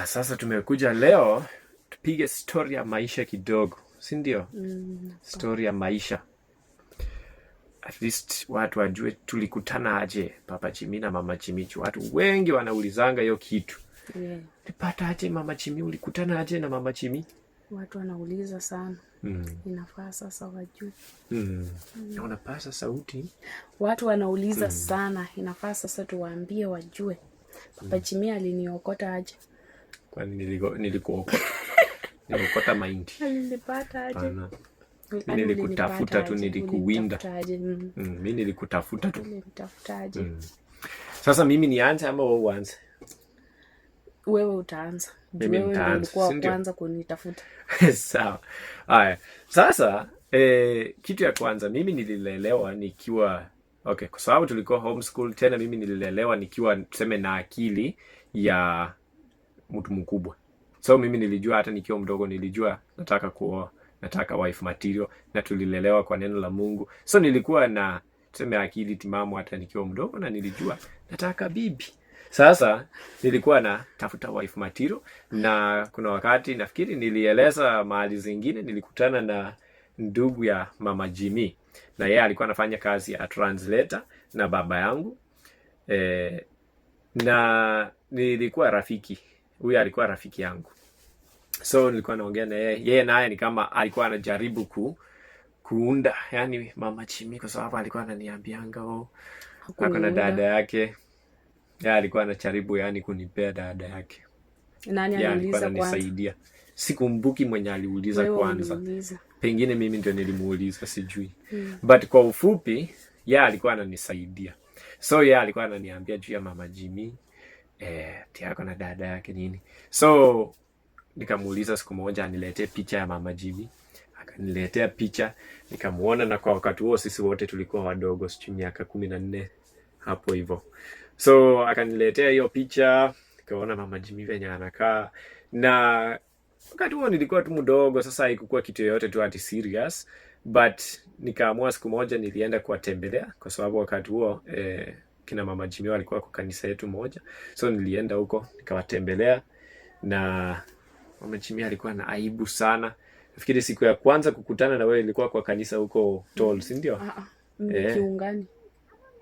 Sasa tumekuja leo tupige story ya maisha kidogo, si ndio? Story ya maisha. At least watu wajue tulikutana aje, Papa Jimmy na Mama Jimmy. Watu wengi wanaulizanga hiyo kitu. Yeah. Ulipata aje Mama Jimmy? Ulikutana aje na Mama Jimmy? Watu wanauliza sana. Inafaa sasa wajue. Na unapasa sauti. Watu wanauliza sana. Inafaa sasa tuwaambie wajue. Papa Jimmy aliniokota aje? Kwani nilikuokota? Nilikota mahindi. Nilipata aje? Mimi nilikutafuta tu, nilikuwinda. Mimi nilikutafuta tu. Nilitafuta aje? Sasa mimi nianze ama wewe uanze? Wewe utaanza. Mimi nitaanza. Ulikuwa kwanza kunitafuta. Sawa. Haya. Sasa kitu ya kwanza mimi nililelewa nikiwa kwa sababu tulikuwa homeschool, tena mimi nililelewa nikiwa tuseme na akili ya mtu mkubwa. So mimi nilijua hata nikiwa mdogo nilijua nataka kuoa, nataka wife material, na tulilelewa kwa neno la Mungu. So nilikuwa na tuseme akili timamu hata nikiwa mdogo, na nilijua nataka bibi. Sasa nilikuwa na tafuta wife material, na kuna wakati nafikiri nilieleza mahali zingine nilikutana na ndugu ya Mama Jimmy, na yeye alikuwa anafanya kazi ya translator na baba yangu. Na nilikuwa rafiki. Huyu alikuwa rafiki yangu. So nilikuwa naongea na yeye naye ni kama alikuwa anajaribu kuunda yani Mama Jimmy, kwa sababu alikuwa ananiambianga ako na dada yake. Yeye alikuwa anajaribu yani kunipea dada yake. Nani aliuliza kwanza? Ananisaidia. Sikumbuki mwenye aliuliza kwanza. Pengine mimi ndio nilimuuliza, sijui. But kwa ufupi yeye alikuwa ananisaidia. So yeye alikuwa ananiambia juu ya Mama Jimmy, tiako na dada yake nini. So nikamuuliza siku moja aniletee picha ya Mama Jimmy. Akaniletea picha, nikamuona, na kwa wakati huo sisi wote tulikuwa wadogo, sijui miaka 14 hapo hivyo. So akaniletea hiyo picha, nikaona Mama Jimmy venye anakaa, na wakati huo nilikuwa tu mdogo, sasa haikuwa kitu yoyote tu ati serious. But nikaamua siku moja nilienda kuwatembelea, kwa sababu wakati huo kina Mama Jimmy walikuwa kwa kanisa yetu moja. So nilienda huko nikawatembelea, na Mama Jimmy alikuwa na aibu sana. Nafikiri siku ya kwanza kukutana na wewe ilikuwa kwa kanisa huko Tol, si ndio? Kiungani.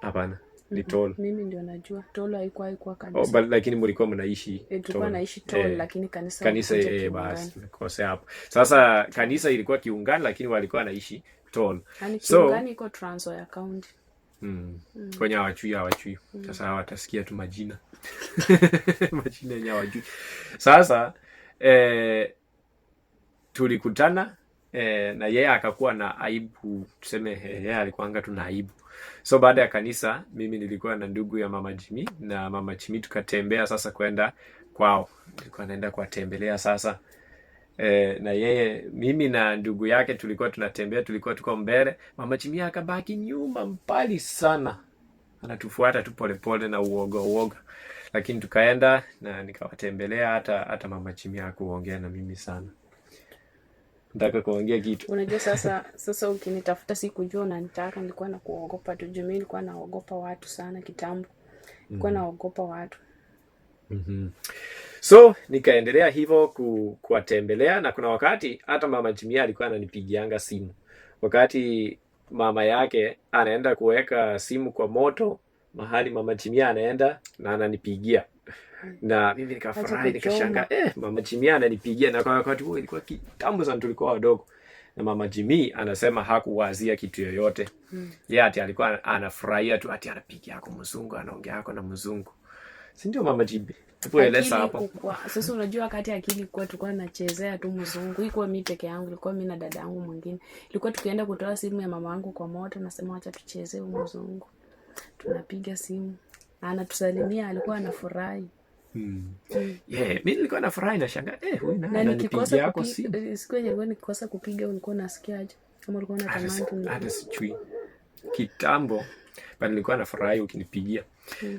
Hapana, ni Tol. Mimi ndio najua. Tol haikuwa kanisa. Lakini mlikuwa mnaishi tulikuwa naishi Tol, lakini kanisa basi nimekosea hapo. Sasa kanisa ilikuwa Kiungani, lakini walikuwa naishi Tol. Yaani Kiungani iko Trans Nzoia County. Kwenye hawajui. Sasa watasikia tu majina. Majina yenye hawajui. Sasa tulikutana, na yeye akakuwa na aibu, tuseme yeye alikuwa anga tu na aibu. So baada ya kanisa mimi nilikuwa na ndugu ya Mama Jimmy, na Mama Jimmy tukatembea sasa kwenda kwao. Nilikuwa naenda kuwatembelea sasa. Na yeye, mimi na ndugu yake tulikuwa tunatembea, tulikuwa tuko mbele. Mama Jimmy akabaki nyuma mbali sana, anatufuata tu polepole na uoga. Lakini tukaenda na nikawatembelea, hata Mama Jimmy hakuongea na mimi sana. Nataka kuongea kitu. Unajua sasa ukinitafuta sikujua unanitaka, nilikuwa na kuogopa tu. Mimi nilikuwa naogopa watu sana kitambo. Nilikuwa naogopa watu. So nikaendelea hivyo kuwatembelea, na kuna wakati hata Mama Jimmy alikuwa ananipigianga simu. Wakati mama yake anaenda kuweka simu kwa moto mahali, Mama Jimmy anaenda na ananipigia. Na mimi nikafurahi, nikashanga Mama Jimmy ananipigia, na kwa wakati huo ilikuwa kitambo sana, tulikuwa wadogo. Na Mama Jimmy anasema hakuwazia kitu yoyote. Yeye ati alikuwa anafurahia tu, ati anapigia yako mzungu, anaongea yako na mzungu. Si ndio Mama Jimmy? Tupoeleza hapo. Sasa unajua wakati akili kwa tulikuwa tunachezea tu mzungu. Ilikuwa mimi peke yangu, ilikuwa mimi na dada yangu mwingine. Ilikuwa tukienda kutoa simu ya mama yangu kwa moto, nasema acha tuchezee mzungu. Tunapiga simu. Na anatusalimia, alikuwa anafurahi. Mimi nilikuwa nafurahi, na shanga huyu nani ananipigia yako simu. Siku yenyewe nikikosa kupiga ulikuwa unasikiaje? Kama ulikuwa unatamani tu. Hata sijui. Kitambo bali nilikuwa nafurahi ukinipigia.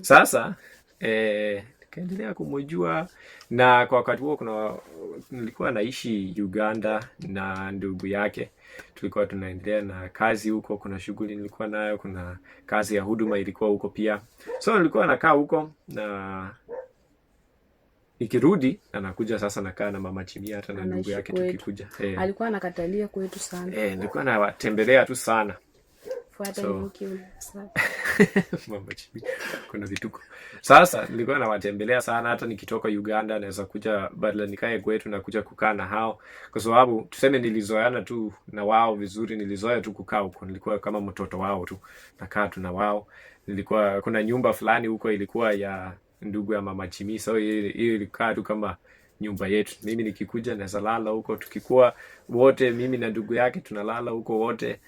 Sasa nikaendelea kumjua, na kwa wakati huo nilikuwa naishi Uganda na ndugu yake. Tulikuwa tunaendelea na kazi huko, kuna shughuli nilikuwa nayo, kuna kazi ya huduma ilikuwa huko pia. So nilikuwa nakaa huko, na nikirudi anakuja sasa nakaa na mama Jimmy hata na ndugu yake tukikuja. Alikuwa anakatalia kwetu sana. Nilikuwa nawatembelea tu sana. Fuata nyuki sasa. Mama Jimmy kuna vituko. Sasa nilikuwa nawatembelea sana, hata nikitoka Uganda naweza kuja badala nikae kwetu na kuja kukaa na hao, kwa sababu tuseme nilizoeana tu na wao vizuri, nilizoea tu kukaa huko, nilikuwa kama mtoto wao tu, nakaa tu na wao. Nilikuwa kuna nyumba fulani huko ilikuwa ya ndugu ya mama Jimmy, so hiyo ilikaa tu kama nyumba yetu. Mimi nikikuja naweza lala huko, tukikuwa wote mimi na ndugu yake tunalala huko wote,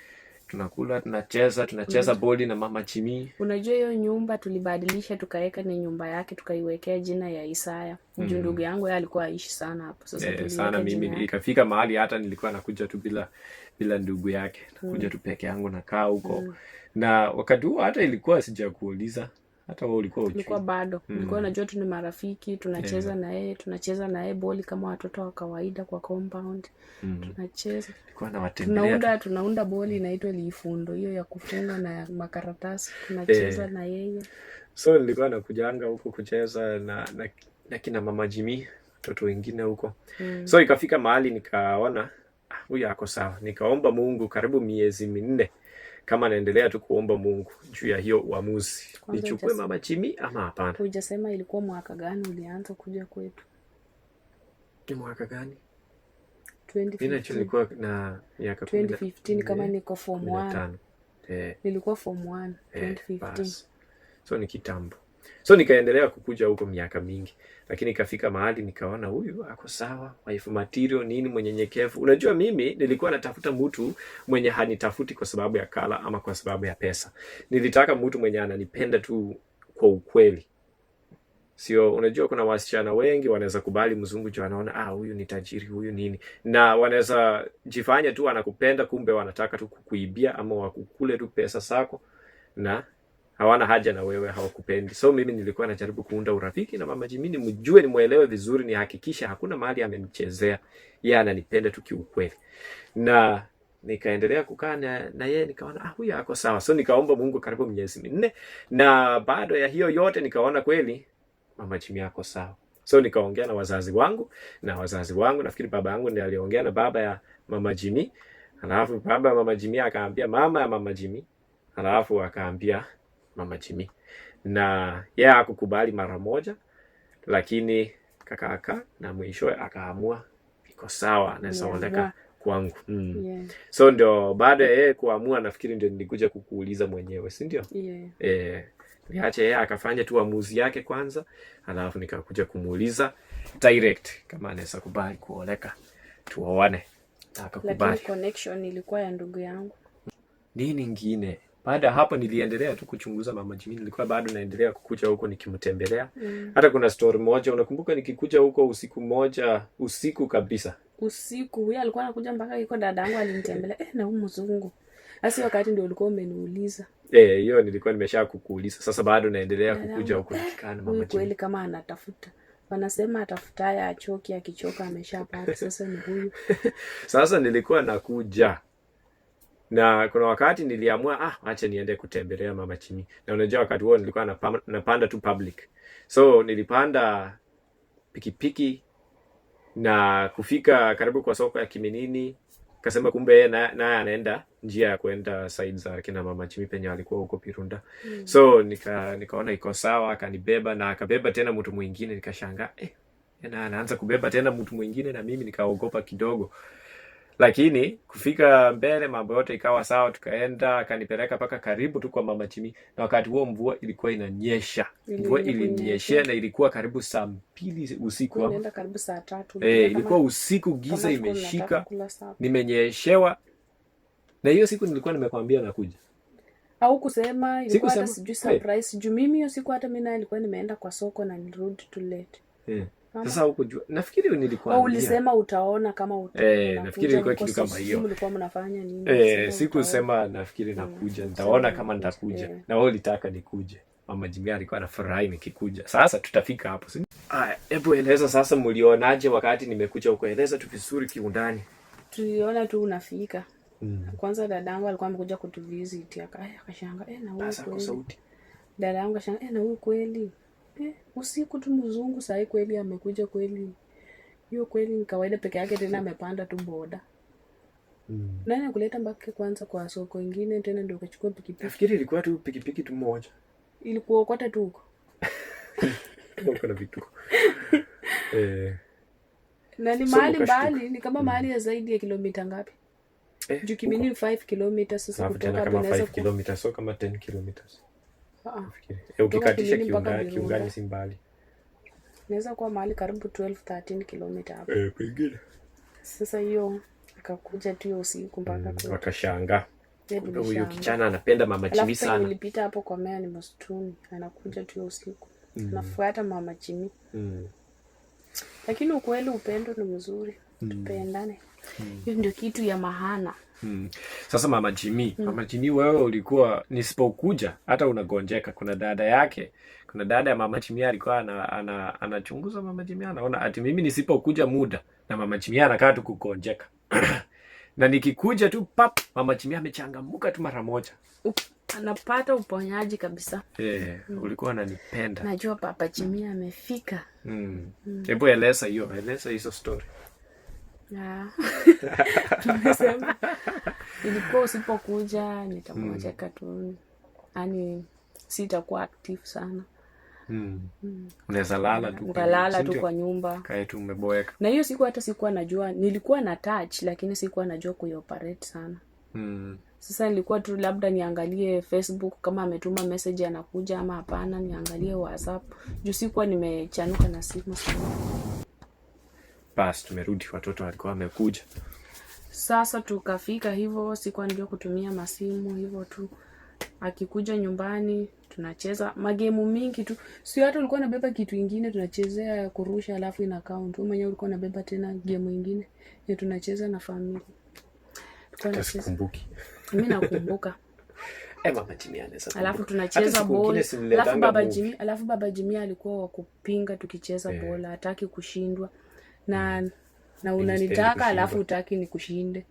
tunakula, tunacheza boli na mama Jimmy. Unajua hiyo nyumba tulibadilisha tukaweka ni nyumba yake, tukaiwekea jina ya Isaya. Ndugu yangu yeye alikuwa aishi sana hapo. Sasa sana mimi ikafika mahali hata nilikuwa nakuja tu bila ndugu yake. Nakuja tu peke yangu nakaa huko. Na wakati huo hata ilikuwa sijakuuliza. Hata wewe ulikuwa ujui. Nilikuwa bado. Nilikuwa najua tu ni marafiki, tunacheza na yeye boli kama watoto wa kawaida kwa compound. Tunacheza. Nilikuwa nawatembelea. Tunaunda boli inaitwa lifundo, hiyo ya kufunga na makaratasi. Tunacheza na yeye. So nilikuwa nakujanga huko kucheza na kina mama Jimmy, watoto wengine huko. So ikafika mahali nikaona huyu ako sawa. Nikaomba Mungu karibu miezi 4. Kama naendelea tu kuomba Mungu juu ya hiyo uamuzi. Nichukue mama Jimmy ama hapana. Hujasema ilikuwa mwaka gani ulianza kuja kwetu? Ni mwaka gani? 2015. Mimi nilikuwa na miaka 2015 kama niko form 1. Nilikuwa form 1 2015. So ni kitambo. So nikaendelea kukuja huko miaka mingi. Lakini ikafika mahali nikaona huyu ako sawa, wife material nini, mwenyenyekevu. Unajua mimi nilikuwa natafuta mtu mwenye hanitafuti kwa sababu ya kala ama kwa sababu ya pesa. Nilitaka mtu mwenye ananipenda tu kwa ukweli. Sio, unajua kuna wasichana wengi wanaweza kubali mzungu juu anaona huyu ni tajiri, huyu nini. Na wanaweza jifanya tu anakupenda kumbe wanataka tu kukuibia ama wakukule tu pesa zako na hawana haja na wewe, hawakupendi. So mimi nilikuwa najaribu kuunda urafiki na mama Jimmy, nimjue, nimuelewe vizuri, nihakikisha hakuna mahali amenichezea. Yeye ananipenda tu kiukweli. Na nikaendelea kukaa na yeye, nikaona huyu ako sawa. So nikaomba Mungu karibu miezi 4, na baada ya hiyo yote nikaona kweli mama Jimmy ako sawa. So nikaongea na wazazi wangu, nafikiri baba yangu ndiye aliongea na baba ya mama Jimmy. Alafu baba ya mama Jimmy akaambia mama ya mama Jimmy. Alafu akaambia mama Jimmy. Na yeye hakukubali mara moja, lakini kaka na mwisho akaamua iko sawa, anaweza ondeka kwangu. So ndio baada ya yeye kuamua, nafikiri ndio nilikuja kukuuliza mwenyewe, si ndio? Niache yeye akafanya tu uamuzi yake kwanza, alafu nikakuja kumuuliza direct kama anaweza kubali kuoleka tuoane. Akakubali. Lakini connection ilikuwa ya ndugu yangu. Nini nyingine? Baada hapo niliendelea tu kuchunguza mama Jimmy, nilikuwa bado naendelea kukuja huko nikimtembelea. Hata kuna story moja unakumbuka, nikikuja huko usiku kabisa. Usiku yeye alikuwa anakuja mpaka iko dadangu alinitembelea na huyu mzungu. Sasa wakati ndio ulikuwa umeniuliza. Hiyo nilikuwa nimesha kukuuliza. Sasa bado naendelea kukuja huko nikikaa na mama Jimmy. Kweli kama anatafuta. Wanasema atafutaya achoki, akichoka ameshapata. Sasa ni huyu. Sasa nilikuwa nakuja. Na kuna wakati niliamua acha niende kutembelea mama Jimmy. Na unajua wakati huo nilikuwa napanda tu public. So nilipanda pikipiki na kufika karibu kwa soko ya Kiminini. Kasema kumbe yeye naye anaenda njia ya kwenda side za kina mama Jimmy penye alikuwa huko Pirunda. So nikaona iko sawa, akanibeba na akabeba tena mtu mwingine, nikashangaa na anaanza kubeba tena mtu mwingine, na mimi nikaogopa kidogo. Lakini kufika mbele mambo yote ikawa sawa, tukaenda, akanipeleka paka karibu tu kwa mama Jimmy. Na wakati huo mvua ilikuwa inanyesha. Mvua ilinyeshea na ilikuwa karibu saa 2 usiku. Inaenda karibu saa 3. Ilikuwa usiku, giza imeshika. Nimenyeshewa. Na hiyo siku nilikuwa nimekwambia nakuja. Au kusema ilikuwa hata sijui surprise. Juu mimi hiyo siku hata mimi nilikuwa nimeenda kwa soko na nirudi too late. Sasa hukujua. Nafikiri nilikuambia. Ulisema utaona kama utaona. Nafikiri ilikuwa kitu kama hiyo. Mlikuwa mnafanya nini? Sikusema nafikiri nakuja. Nitaona kama nitakuja. Na wewe ulitaka nikuje. Mama Jimmy alikuwa anafurahi nikikuja. Sasa tutafika hapo. Hebu eleza sasa mlionaje wakati nimekuja huko? Eleza tu vizuri kiundani. Tuliona tu unafika. Kwanza dadangu alikuwa amekuja kutuvisit, akashanga na wewe kweli. Dadangu akashanga na wewe kweli. Usiku tu mzungu sahi kweli amekuja kweli. Hiyo kweli ni kawaida peke yake, tena amepanda tu boda. Nani akuleta mpaka kwanza kwa soko ingine tena ndio ukachukua pikipiki? Nafikiri ilikuwa tu pikipiki tu moja. Ilikuwa kote tu huko. Tuko na vitu. Na ni mahali mbali, ni kama mahali ya zaidi ya kilomita ngapi? Juu Kimini 5 kilometers sasa kutoka hapo naweza 5 kilometers so kama 10 kilometers. Ukikatisha Kiungani si mbali. Naweza kuwa mahali karibu 12-13 kilometers hapo. Pengine. Sasa hiyo akakuja tu usiku mpaka kwa. Wakashanga. Huyo kijana anapenda Mama Jimmy sana. Alafu nilipita hapo kwa mea ni msituni, anakuja tu usiku. Nafuata Mama Jimmy. Lakini ukweli upendo ni mzuri. Tupendane. Hiyo ndio kitu ya maana. Sasa Mama Jimmy wewe ulikuwa nisipokuja hata unagonjeka. Kuna dada ya Mama Jimmy alikuwa anachunguza Mama Jimmy, anaona ati mimi nisipokuja muda na Mama Jimmy anakaa tu kugonjeka. Na nikikuja tu Mama Jimmy amechangamuka tu mara moja. Anapata uponyaji kabisa. Ulikuwa unanipenda. Najua Papa Jimmy amefika. Hebu eleza hizo story. Tumesema ilikuwa usipokuja nitagonjeka tu. Yaani sitakuwa active sana. Unaweza lala tu. Unalala tu kwa nyumba. Kae tu umeboeka. Na hiyo siku hata sikuwa najua, nilikuwa na touch lakini sikuwa najua kuoperate sana. Sasa nilikuwa tu labda niangalie Facebook kama ametuma message anakuja ama hapana, niangalie WhatsApp. Juu sikuwa nimechanuka na simu sana. Basi tumerudi, watoto walikuwa wamekuja. Sasa tukafika hivyo, sikuwa najua kutumia masimu hivyo tu. Akikuja nyumbani tunacheza magemu mingi tu. Sio hata ulikuwa unabeba kitu kingine tunachezea kurusha alafu ina count. Wewe mwenyewe ulikuwa unabeba tena game nyingine ya tunacheza na familia. Sikumbuki. Mimi nakumbuka. Mama Jimmy anaweza. Alafu tunacheza bola. Alafu Baba Jimmy alikuwa wa kupinga tukicheza bola, hataki kushindwa. Na unanitaka alafu hutaki nikushinde.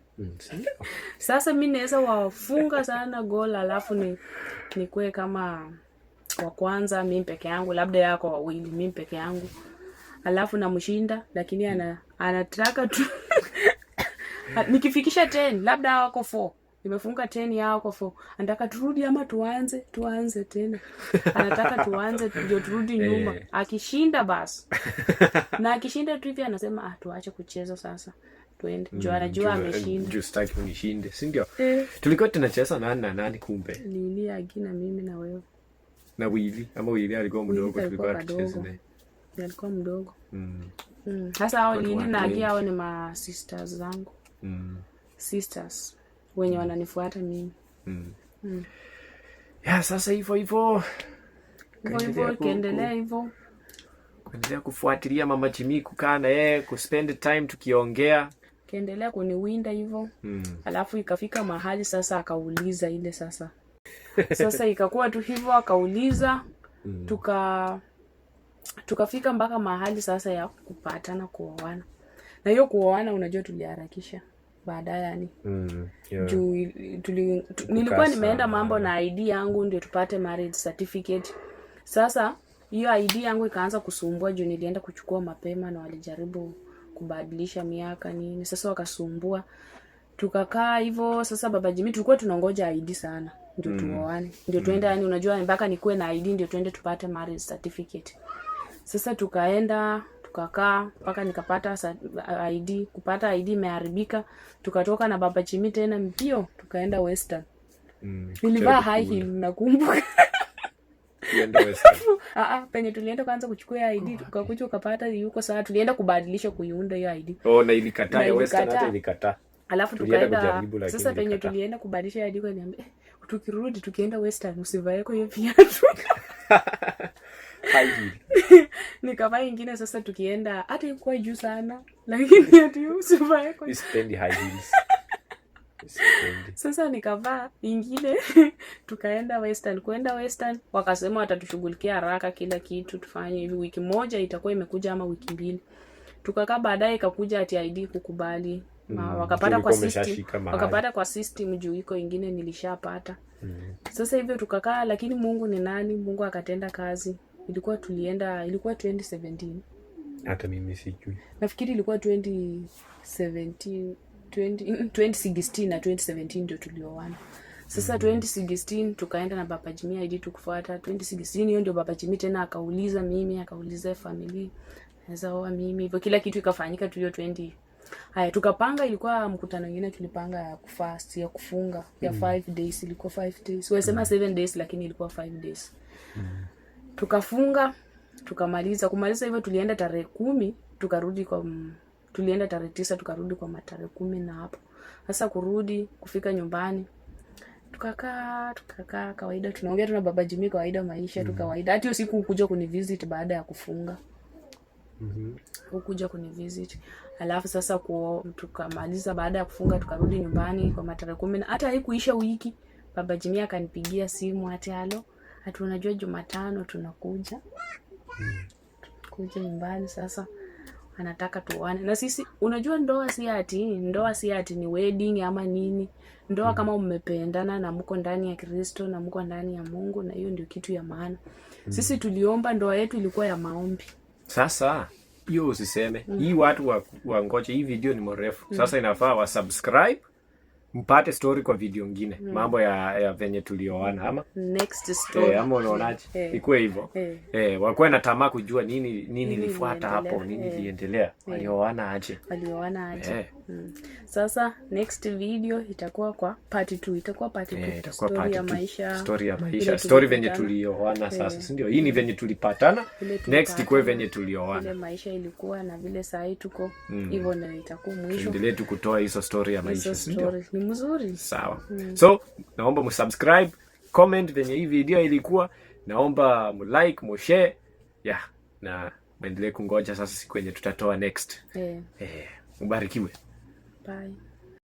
Sasa mimi naweza wafunga sana goal alafu nikue kama wa kwanza mimi peke yangu, labda yako wawili mimi peke yangu. Alafu namshinda lakini anataka tu nikifikisha 10 labda wako 4. Nimefunga 10 yao kwa 4. Anataka turudi ama tuanze tena. Anataka tuanze ndio turudi nyuma. Akishinda basi. Na akishinda tu hivi anasema tuache kucheza sasa. Tuende. Juu anajua ameshinda. Juu sitaki unishinde, si ndio? Tulikuwa tunacheza nani kumbe? Lili Agina mimi na wewe. Na Willy ama Willy alikuwa mdogo tulikuwa tucheze naye. Alikuwa mdogo. Sasa hao Lili na Agia hao ni ma sisters zangu. Sisters wenye wananifuata mimi. Sasa hivyo kiendelea hivyo. Kuendelea kufuatilia Mama Jimmy, kukaa na yeye, kuspend time tukiongea. Kiendelea kuniwinda hivyo. Alafu ikafika mahali sasa akauliza ile sasa. Sasa ikakuwa tu hivyo akauliza. Tukafika mpaka mahali sasa ya kupatana kuoana. Na hiyo kuoana unajua tuliharakisha. Baadaye yani. Juu nilikuwa nimeenda mambo na ID yangu ndio tupate marriage certificate. Sasa hiyo ID yangu ikaanza kusumbua juu nilienda kuchukua mapema na walijaribu kubadilisha miaka nini. Sasa wakasumbua. Tukakaa hivyo sasa Baba Jimmy tulikuwa tunangoja ID sana ndio tuoane. Ndio tuende yani unajua mpaka nikuwe na ID ndio tuende tupate marriage certificate. Sasa tukaenda tukakaa mpaka nikapata ID, kupata ID imeharibika. Tukatoka na Baba Jimmy tena mbio tukaenda Western. Nilivaa high heel nakumbuka. Tulienda Western. Penye tulienda kwanza kuchukua ID tukakuja ukapata yuko sawa, tulienda kubadilisha kuiunda hiyo ID. Na ilikataa ya Western hata ilikataa. Alafu tukaenda sasa penye tulienda kubadilisha ID kwa niambia tukirudi tukienda Western usivae kwa hiyo viatu. Nikavaa ingine sasa tukienda hata ilikuwa juu sana lakini ati usivae kwa spendi high heels. Sasa nikavaa ingine tukaenda Western. Kwenda Western wakasema watatushughulikia haraka kila kitu tufanye hivi wiki moja itakuwa imekuja ama wiki mbili. Tukakaa baadaye ikakuja ati ID kukubali. Wakapata kwa system juu iko ingine nilishapata. Sasa hivyo tukakaa lakini Mungu ni nani? Mungu akatenda kazi. ilikuwa 2017. Hata mimi sijui. Nafikiri ilikuwa 2016 na 2017 ndio tulioana. Sasa 2016 tukaenda na Baba Jimmy hadi tukufuata 2016. Hiyo ndio Baba Jimmy tena akauliza familia naweza oa mimi, hivyo kila kitu ikafanyika tu hiyo 20. Haya tukapanga, ilikuwa mkutano mwingine tulipanga ya kufast ya kufunga ya 5 days, ilikuwa 5 days. Wasema 7 days lakini ilikuwa 5 days. Tukafunga, tukamaliza. Kumaliza hivyo tulienda tarehe 10, tukarudi tulienda tarehe 9, tukarudi kwa tarehe 10 na hapo. Sasa kufika nyumbani tukakaa kawaida, tunaongea tuna Baba Jimmy kawaida, maisha tu kawaida. Hata usiku ukuja kunivisit baada ya kufunga. Ukuja kunivisit. Alafu sasa tukamaliza baada ya kufunga tukarudi nyumbani kwa tarehe 10, na hata haikuisha wiki Baba Jimmy akanipigia simu ati halo, ati unajua Jumatano tunakuja. Kuja nyumbani sasa anataka tuone. Na sisi unajua ndoa si ati ni wedding ama nini. Ndoa kama mmependana na mko ndani ya Kristo na mko ndani ya Mungu, na hiyo ndio kitu ya maana. Sisi tuliomba, ndoa yetu ilikuwa ya maombi. Sasa hiyo usiseme. Hii watu wangoje, hii video ni mrefu. Sasa inafaa wa subscribe mpate story kwa video nyingine. Mambo ya venye tulioana ama next story. Ama unaonaje? Ikuwe hivyo. Wakuwe na tamaa kujua nini ilifuata hapo, nini iliendelea. Walioana aje? Sasa next video itakuwa kwa part 2. Itakuwa part 2. Story ya maisha. Story venye tulioana sasa, si ndio? Hii ni venye tulipatana. Next ikuwe venye tulioana. Vile maisha ilikuwa na vile saa hii tuko. Hivyo ndio itakuwa mwisho. Tuendelee tu kutoa hizo story ya maisha, si ndio? Ni mzuri. Sawa. So, naomba msubscribe, comment venye hii video ilikuwa. Naomba mlike, mshare. Na muendelee kungoja sasa siku yenye tutatoa next. Mbarikiwe. Bye.